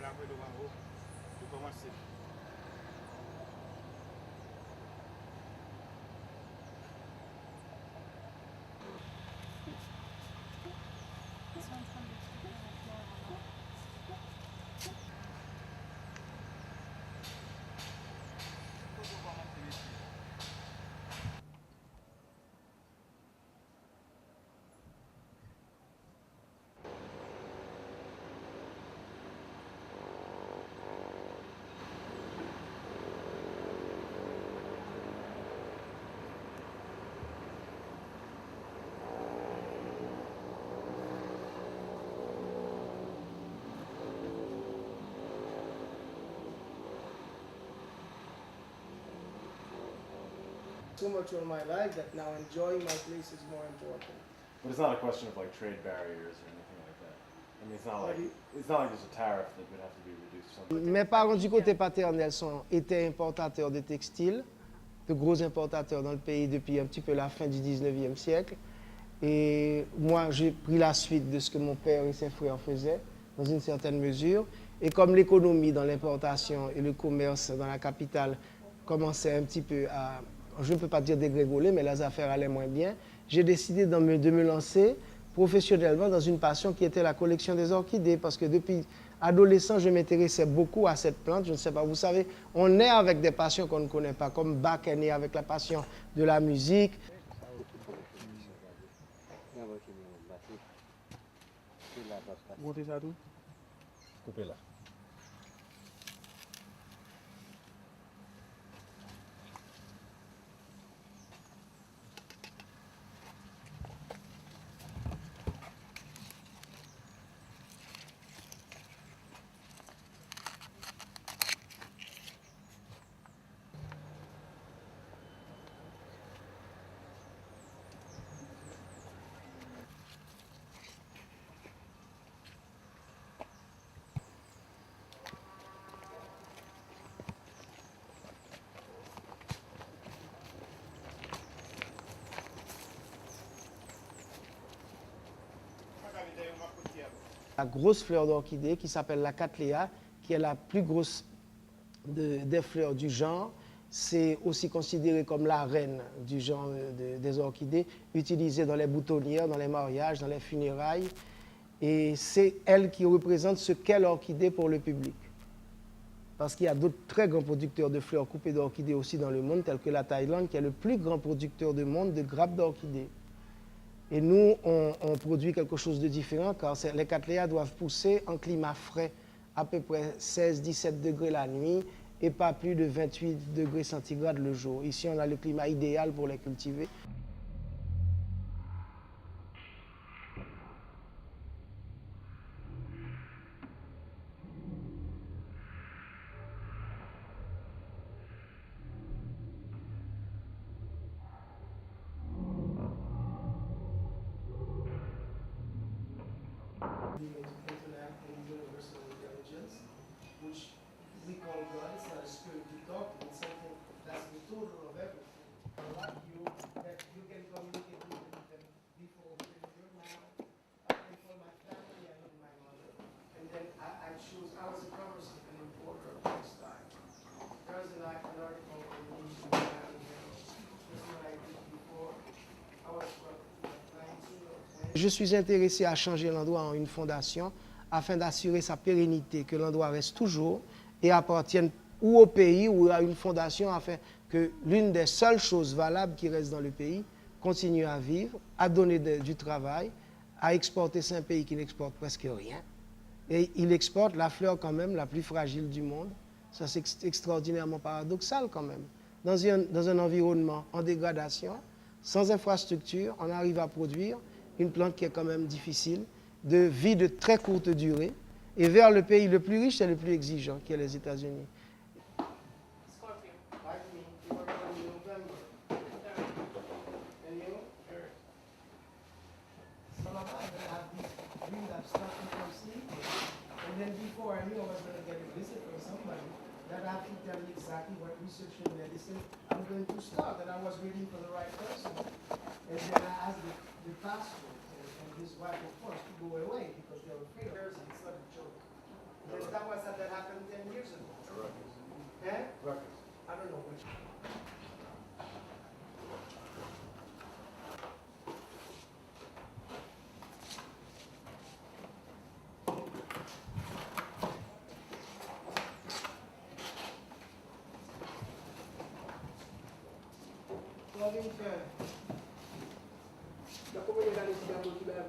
là après devant vous, vous commencez. Ils sont en train d'expliquer la fleur alors. Vous commencez ici. So much of my life that now enjoying my place is more important. But it's not a question of like trade barriers or anything like that. I mean, it's not like there's a tariff that would have to be reduced. Something. Mes parents du côté paternel étaient importateurs de textiles, de gros importateurs dans le pays depuis un petit peu la fin du 19e siècle. Et moi, j'ai pris la suite de ce que mon père et ses frères faisaient, dans une certaine mesure. Et comme l'économie dans l'importation et le commerce dans la capitale commençait un petit peu à, je ne peux pas dire dégringoler, mais les affaires allaient moins bien, j'ai décidé de me lancer professionnellement dans une passion qui était la collection des orchidées, parce que depuis adolescent, je m'intéressais beaucoup à cette plante. Je ne sais pas, vous savez, on est avec des passions qu'on ne connaît pas, comme Bach est né avec la passion de la musique. Montez ça tout. Coupez là. La grosse fleur d'orchidée qui s'appelle la cattleya, qui est la plus grosse des fleurs du genre. C'est aussi considéré comme la reine du genre des orchidées, utilisée dans les boutonnières, dans les mariages, dans les funérailles. Et c'est elle qui représente ce qu'est l'orchidée pour le public. Parce qu'il y a d'autres très grands producteurs de fleurs coupées d'orchidées aussi dans le monde, tels que la Thaïlande, qui est le plus grand producteur du monde de grappes d'orchidées. Et nous, on produit quelque chose de différent, car les cattleyas doivent pousser en climat frais, à peu près 16-17 degrés la nuit et pas plus de 28 degrés centigrades le jour. Ici, on a le climat idéal pour les cultiver. Which we call God. It's not a spirit you talk to, it's something that's the total of everything. That you can communicate with them before you're now. I for my family and my mother. And then I was a conversation and importer of textile. There's an article in the Nation Magazine. This is what I did before. I was 19 or 20. Je suis intéressé à changer l'endroit en une fondation afin d'assurer sa pérennité, que l'endroit reste toujours et appartienne ou au pays ou à une fondation afin que l'une des seules choses valables qui reste dans le pays continue à vivre, à donner du travail, à exporter. C'est un pays qui n'exporte presque rien. Et il exporte la fleur quand même la plus fragile du monde. Ça, c'est extraordinairement paradoxal quand même. Dans un environnement en dégradation, sans infrastructure, on arrive à produire une plante qui est quand même difficile, de vie de très courte durée, et vers le pays le plus riche et le plus exigeant, qui est les États-Unis. Scorpio. Like me, you were born in November. And you? Sure. Some of us have these dreams that start from sleep. And then before I knew I was going to get a visit from somebody that had to tell me exactly what research in medicine I'm going to start. And I was waiting for the right person. And then I asked the pastor and his wife, of course, to go away because they were afraid of her. It's not a joke. That was that happened 10 years ago. Ruckus. Eh? Ruckus. I don't know which. La comunidad de Ciudad Bolívar,